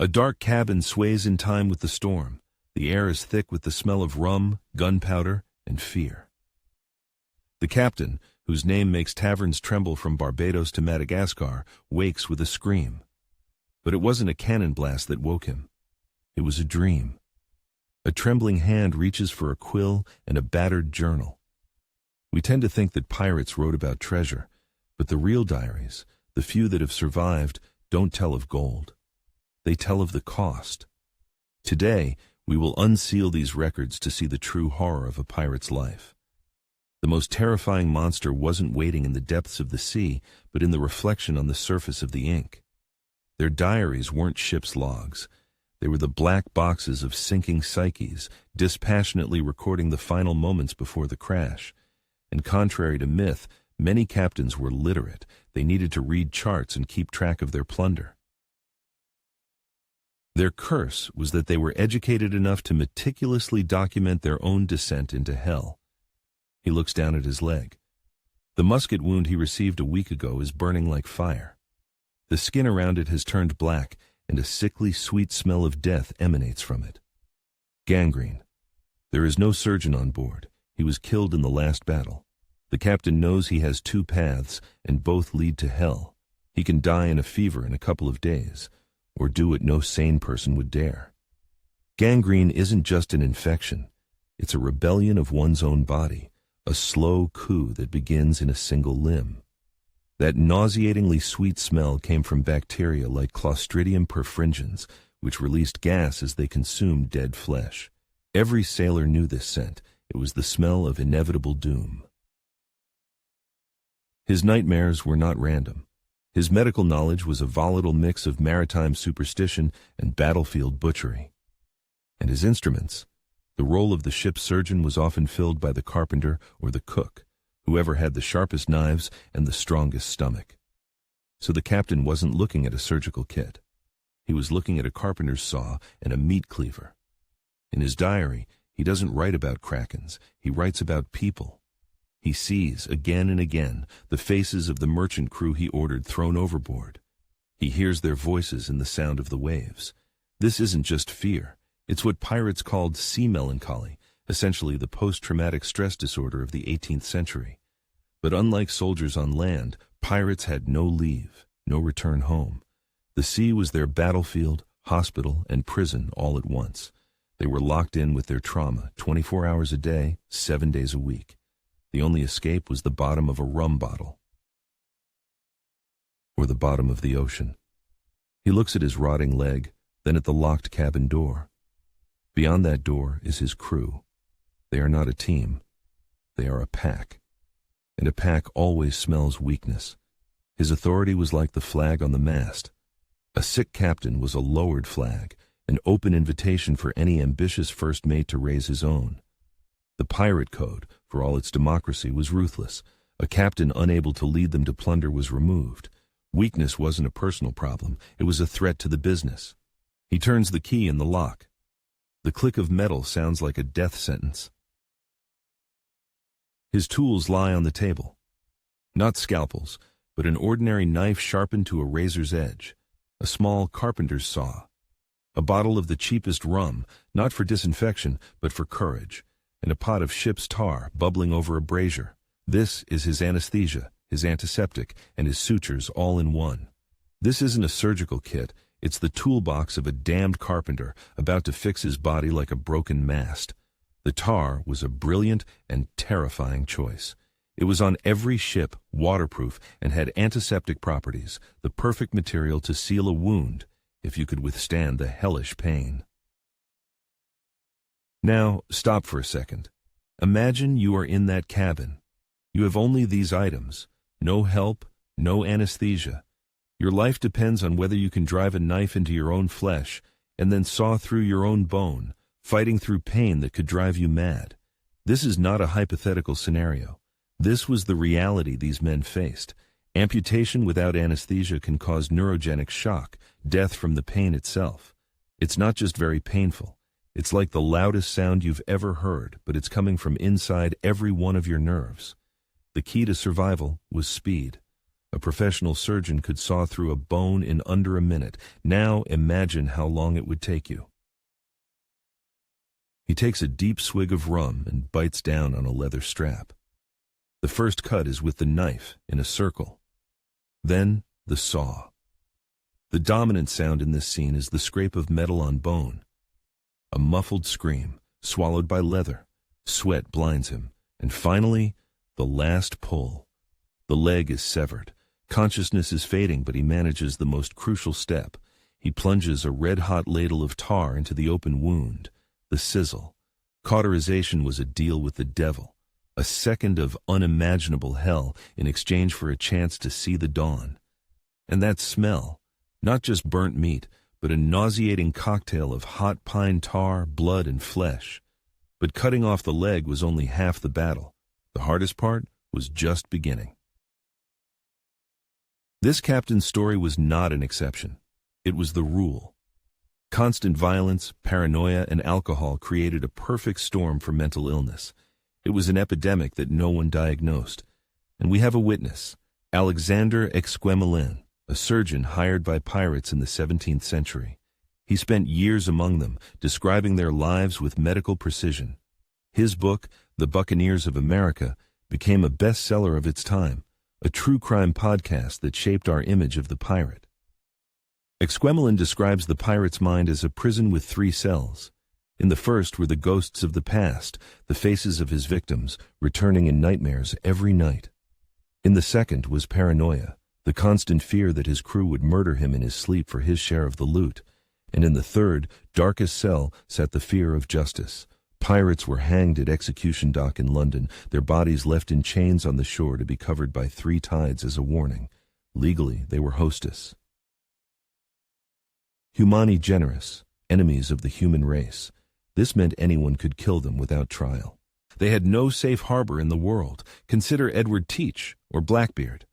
A dark cabin sways in time with the storm. The air is thick with the smell of rum, gunpowder, and fear. The captain, whose name makes taverns tremble from Barbados to Madagascar, wakes with a scream. But it wasn't a cannon blast that woke him. It was a dream. A trembling hand reaches for a quill and a battered journal. We tend to think that pirates wrote about treasure, but the real diaries, the few that have survived, don't tell of gold. They tell of the cost. Today, we will unseal these records to see the true horror of a pirate's life. The most terrifying monster wasn't waiting in the depths of the sea, but in the reflection on the surface of the ink. Their diaries weren't ship's logs. They were the black boxes of sinking psyches, dispassionately recording the final moments before the crash. And contrary to myth, many captains were literate. They needed to read charts and keep track of their plunder. Their curse was that they were educated enough to meticulously document their own descent into hell. He looks down at his leg. The musket wound he received a week ago is burning like fire. The skin around it has turned black, and a sickly, sweet smell of death emanates from it. Gangrene. There is no surgeon on board. He was killed in the last battle. The captain knows he has two paths, and both lead to hell. He can die in a fever in a couple of days, or do what no sane person would dare. Gangrene isn't just an infection. It's a rebellion of one's own body, a slow coup that begins in a single limb. That nauseatingly sweet smell came from bacteria like Clostridium perfringens, which released gas as they consumed dead flesh. Every sailor knew this scent. It was the smell of inevitable doom. His nightmares were not random. His medical knowledge was a volatile mix of maritime superstition and battlefield butchery. And his instruments, the role of the ship's surgeon was often filled by the carpenter or the cook, whoever had the sharpest knives and the strongest stomach. So the captain wasn't looking at a surgical kit. He was looking at a carpenter's saw and a meat cleaver. In his diary, he doesn't write about krakens, he writes about people. He sees, again and again, the faces of the merchant crew he ordered thrown overboard. He hears their voices in the sound of the waves. This isn't just fear. It's what pirates called sea melancholy, essentially the post-traumatic stress disorder of the 18th century. But unlike soldiers on land, pirates had no leave, no return home. The sea was their battlefield, hospital, and prison all at once. They were locked in with their trauma, 24 hours a day, 7 days a week. The only escape was the bottom of a rum bottle. Or the bottom of the ocean. He looks at his rotting leg, then at the locked cabin door. Beyond that door is his crew. They are not a team. They are a pack. And a pack always smells weakness. His authority was like the flag on the mast. A sick captain was a lowered flag, an open invitation for any ambitious first mate to raise his own. The pirate code, for all its democracy, was ruthless. A captain unable to lead them to plunder was removed. Weakness wasn't a personal problem. It was a threat to the business. He turns the key in the lock. The click of metal sounds like a death sentence. His tools lie on the table. Not scalpels, but an ordinary knife sharpened to a razor's edge. A small carpenter's saw. A bottle of the cheapest rum, not for disinfection, but for courage. And a pot of ship's tar bubbling over a brazier. This is his anesthesia, his antiseptic, and his sutures all in one. This isn't a surgical kit, it's the toolbox of a damned carpenter about to fix his body like a broken mast. The tar was a brilliant and terrifying choice. It was on every ship, waterproof, and had antiseptic properties, the perfect material to seal a wound, if you could withstand the hellish pain. Now, stop for a second. Imagine you are in that cabin. You have only these items. No help, no anesthesia. Your life depends on whether you can drive a knife into your own flesh and then saw through your own bone, fighting through pain that could drive you mad. This is not a hypothetical scenario. This was the reality these men faced. Amputation without anesthesia can cause neurogenic shock, death from the pain itself. It's not just very painful. It's like the loudest sound you've ever heard, but it's coming from inside every one of your nerves. The key to survival was speed. A professional surgeon could saw through a bone in under a minute. Now imagine how long it would take you. He takes a deep swig of rum and bites down on a leather strap. The first cut is with the knife in a circle. Then the saw. The dominant sound in this scene is the scrape of metal on bone. A muffled scream, swallowed by leather. Sweat blinds him. And finally, the last pull. The leg is severed. Consciousness is fading, but he manages the most crucial step. He plunges a red-hot ladle of tar into the open wound. The sizzle. Cauterization was a deal with the devil. A second of unimaginable hell in exchange for a chance to see the dawn. And that smell, not just burnt meat, but a nauseating cocktail of hot pine tar, blood, and flesh. But cutting off the leg was only half the battle. The hardest part was just beginning. This captain's story was not an exception. It was the rule. Constant violence, paranoia, and alcohol created a perfect storm for mental illness. It was an epidemic that no one diagnosed. And we have a witness, Alexander Exquemelin, a surgeon hired by pirates in the 17th century. He spent years among them, describing their lives with medical precision. His book, The Buccaneers of America, became a bestseller of its time, a true crime podcast that shaped our image of the pirate. Exquemelin describes the pirate's mind as a prison with 3 cells. In the first were the ghosts of the past, the faces of his victims, returning in nightmares every night. In the second was paranoia, the constant fear that his crew would murder him in his sleep for his share of the loot. And in the third, darkest cell, sat the fear of justice. Pirates were hanged at Execution Dock in London, their bodies left in chains on the shore to be covered by 3 tides as a warning. Legally, they were hostess. Humani generis, enemies of the human race. This meant anyone could kill them without trial. They had no safe harbor in the world. Consider Edward Teach or Blackbeard.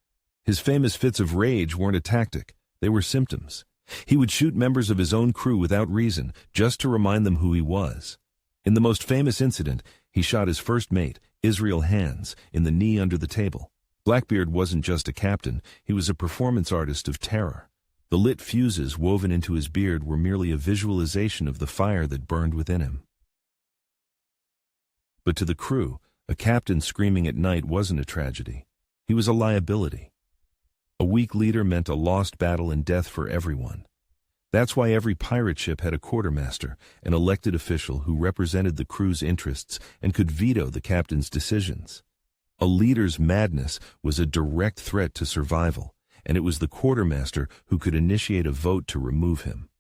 His famous fits of rage weren't a tactic. They were symptoms. He would shoot members of his own crew without reason, just to remind them who he was. In the most famous incident, he shot his first mate, Israel Hands, in the knee under the table. Blackbeard wasn't just a captain, he was a performance artist of terror. The lit fuses woven into his beard were merely a visualization of the fire that burned within him. But to the crew, a captain screaming at night wasn't a tragedy. He was a liability. A weak leader meant a lost battle and death for everyone. That's why every pirate ship had a quartermaster, an elected official who represented the crew's interests and could veto the captain's decisions. A leader's madness was a direct threat to survival, and it was the quartermaster who could initiate a vote to remove him.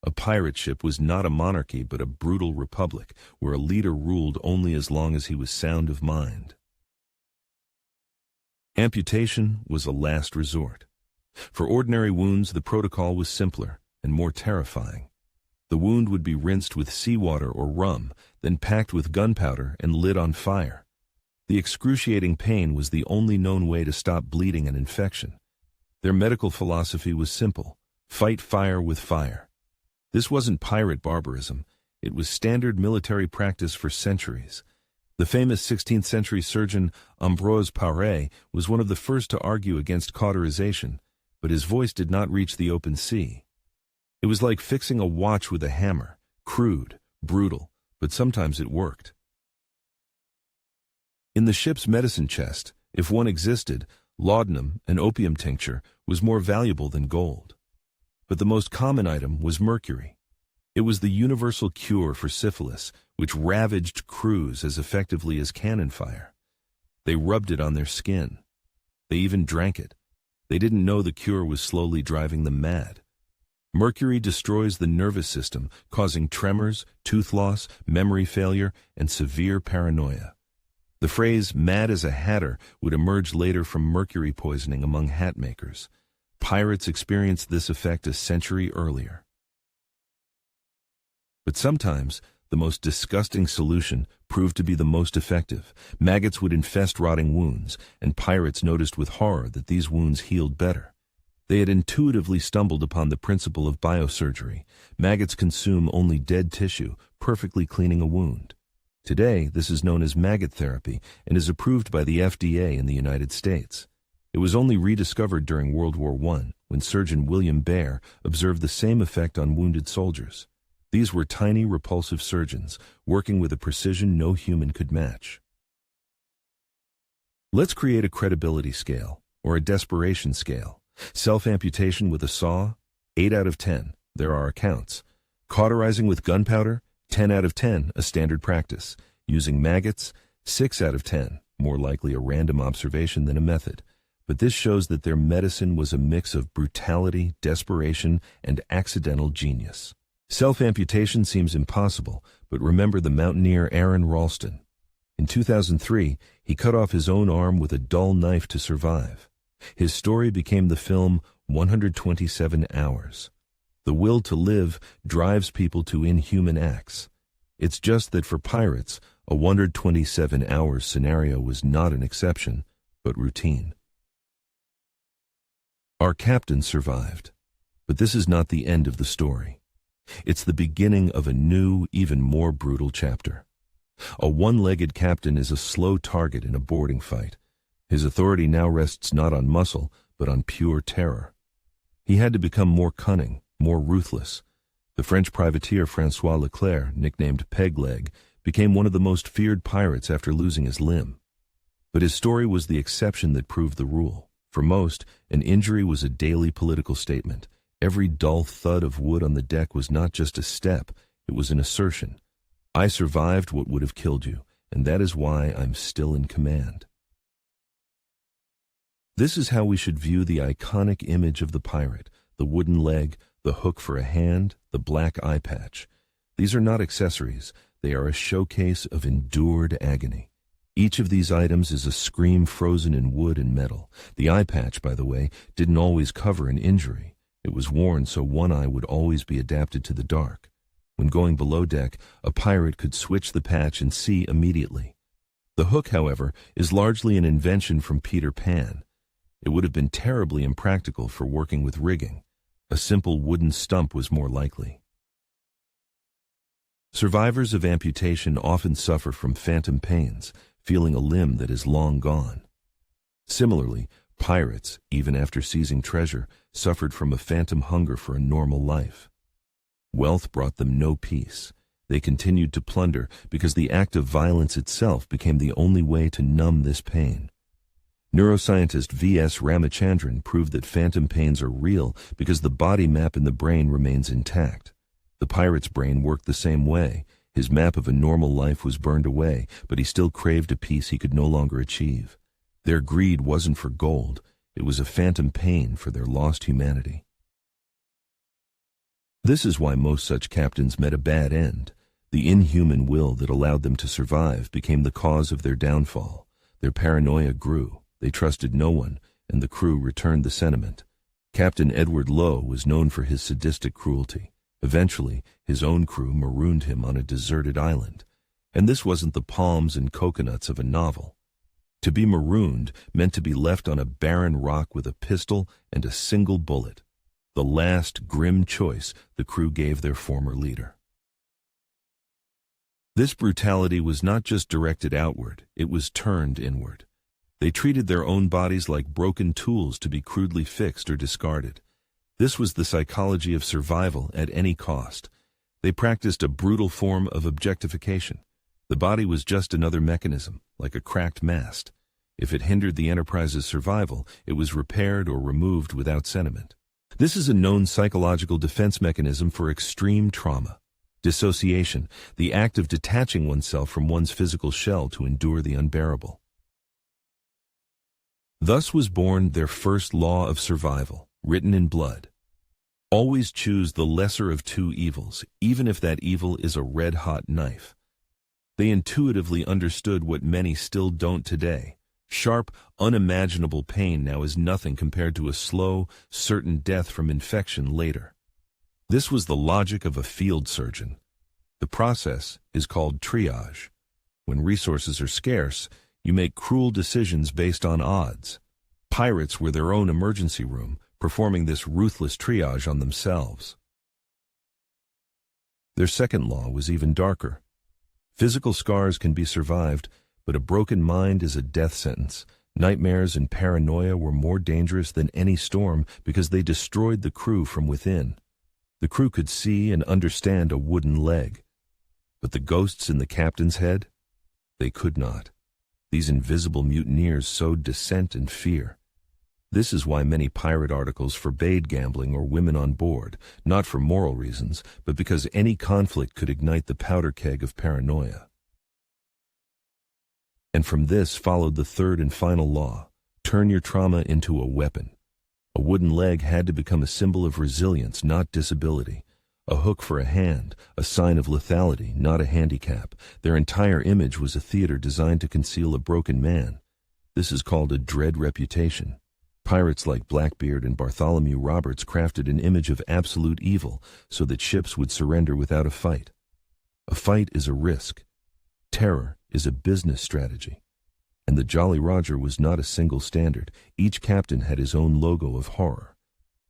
A pirate ship was not a monarchy but a brutal republic, where a leader ruled only as long as he was sound of mind. Amputation was a last resort. For ordinary wounds, the protocol was simpler and more terrifying. The wound would be rinsed with seawater or rum, then packed with gunpowder and lit on fire. The excruciating pain was the only known way to stop bleeding and infection. Their medical philosophy was simple: fight fire with fire. This wasn't pirate barbarism. It was standard military practice for centuries. The famous 16th century surgeon Ambroise Paré was one of the first to argue against cauterization, but his voice did not reach the open sea. It was like fixing a watch with a hammer, crude, brutal, but sometimes it worked. In the ship's medicine chest, if one existed, laudanum, an opium tincture, was more valuable than gold. But the most common item was mercury. It was the universal cure for syphilis, which ravaged crews as effectively as cannon fire. They rubbed it on their skin. They even drank it. They didn't know the cure was slowly driving them mad. Mercury destroys the nervous system, causing tremors, tooth loss, memory failure, and severe paranoia. The phrase "mad as a hatter" would emerge later from mercury poisoning among hat makers. Pirates experienced this effect a century earlier. But sometimes, the most disgusting solution proved to be the most effective. Maggots would infest rotting wounds, and pirates noticed with horror that these wounds healed better. They had intuitively stumbled upon the principle of biosurgery. Maggots consume only dead tissue, perfectly cleaning a wound. Today, this is known as maggot therapy and is approved by the FDA in the United States. It was only rediscovered during World War I, when surgeon William Baer observed the same effect on wounded soldiers. These were tiny, repulsive surgeons, working with a precision no human could match. Let's create a credibility scale, or a desperation scale. Self-amputation with a saw, 8 out of 10, there are accounts. Cauterizing with gunpowder, 10 out of 10, a standard practice. Using maggots, 6 out of 10, more likely a random observation than a method. But this shows that their medicine was a mix of brutality, desperation, and accidental genius. Self-amputation seems impossible, but remember the mountaineer Aaron Ralston. In 2003, he cut off his own arm with a dull knife to survive. His story became the film 127 Hours. The will to live drives people to inhuman acts. It's just that for pirates, a 127 hours scenario was not an exception, but routine. Our captain survived, but this is not the end of the story. It's the beginning of a new, even more brutal chapter. A one-legged captain is a slow target in a boarding fight. His authority now rests not on muscle, but on pure terror. He had to become more cunning, more ruthless. The French privateer François Leclerc, nicknamed Peg-Leg, became one of the most feared pirates after losing his limb. But his story was the exception that proved the rule. For most, an injury was a daily political statement. Every dull thud of wood on the deck was not just a step, it was an assertion. I survived what would have killed you, and that is why I'm still in command. This is how we should view the iconic image of the pirate, the wooden leg, the hook for a hand, the black eye patch. These are not accessories, they are a showcase of endured agony. Each of these items is a scream frozen in wood and metal. The eye patch, by the way, didn't always cover an injury. It was worn so one eye would always be adapted to the dark. When going below deck, a pirate could switch the patch and see immediately. The hook, however, is largely an invention from Peter Pan. It would have been terribly impractical for working with rigging. A simple wooden stump was more likely. Survivors of amputation often suffer from phantom pains, feeling a limb that is long gone. Similarly, pirates, even after seizing treasure, suffered from a phantom hunger for a normal life. Wealth brought them no peace. They continued to plunder because the act of violence itself became the only way to numb this pain. Neuroscientist V.S. Ramachandran proved that phantom pains are real because the body map in the brain remains intact. The pirate's brain worked the same way. His map of a normal life was burned away, but he still craved a peace he could no longer achieve. Their greed wasn't for gold, it was a phantom pain for their lost humanity. This is why most such captains met a bad end. The inhuman will that allowed them to survive became the cause of their downfall. Their paranoia grew, they trusted no one, and the crew returned the sentiment. Captain Edward Lowe was known for his sadistic cruelty. Eventually, his own crew marooned him on a deserted island. And this wasn't the palms and coconuts of a novel. To be marooned meant to be left on a barren rock with a pistol and a single bullet. The last grim choice the crew gave their former leader. This brutality was not just directed outward, it was turned inward. They treated their own bodies like broken tools to be crudely fixed or discarded. This was the psychology of survival at any cost. They practiced a brutal form of objectification. The body was just another mechanism, like a cracked mast. If it hindered the Enterprise's survival, it was repaired or removed without sentiment. This is a known psychological defense mechanism for extreme trauma. Dissociation, the act of detaching oneself from one's physical shell to endure the unbearable. Thus was born their first law of survival, written in blood. Always choose the lesser of two evils, even if that evil is a red-hot knife. They intuitively understood what many still don't today. Sharp, unimaginable pain now is nothing compared to a slow, certain death from infection later. This was the logic of a field surgeon. The process is called triage. When resources are scarce, you make cruel decisions based on odds. Pirates were their own emergency room, performing this ruthless triage on themselves. Their second law was even darker. Physical scars can be survived, but a broken mind is a death sentence. Nightmares and paranoia were more dangerous than any storm because they destroyed the crew from within. The crew could see and understand a wooden leg. But the ghosts in the captain's head? They could not. These invisible mutineers sowed dissent and fear. This is why many pirate articles forbade gambling or women on board, not for moral reasons, but because any conflict could ignite the powder keg of paranoia. And from this followed the third and final law: turn your trauma into a weapon. A wooden leg had to become a symbol of resilience, not disability. A hook for a hand, a sign of lethality, not a handicap. Their entire image was a theater designed to conceal a broken man. This is called a dread reputation. Pirates like Blackbeard and Bartholomew Roberts crafted an image of absolute evil so that ships would surrender without a fight. A fight is a risk. Terror is a business strategy. And the Jolly Roger was not a single standard. Each captain had his own logo of horror.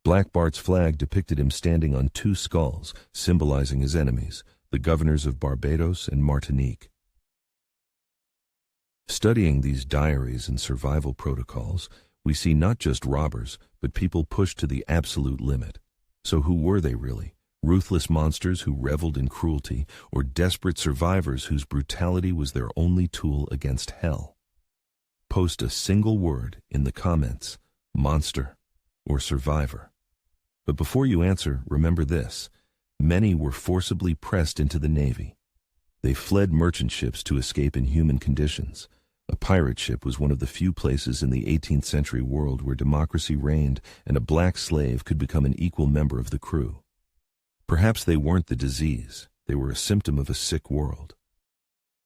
Black Bart's flag depicted him standing on two skulls, symbolizing his enemies, the governors of Barbados and Martinique. Studying these diaries and survival protocols, we see not just robbers, but people pushed to the absolute limit. So who were they really? Ruthless monsters who reveled in cruelty, or desperate survivors whose brutality was their only tool against hell? Post a single word in the comments: monster or survivor. But before you answer, remember this: many were forcibly pressed into the Navy. They fled merchant ships to escape inhuman conditions. A pirate ship was one of the few places in the 18th century world where democracy reigned and a black slave could become an equal member of the crew. Perhaps they weren't the disease, they were a symptom of a sick world.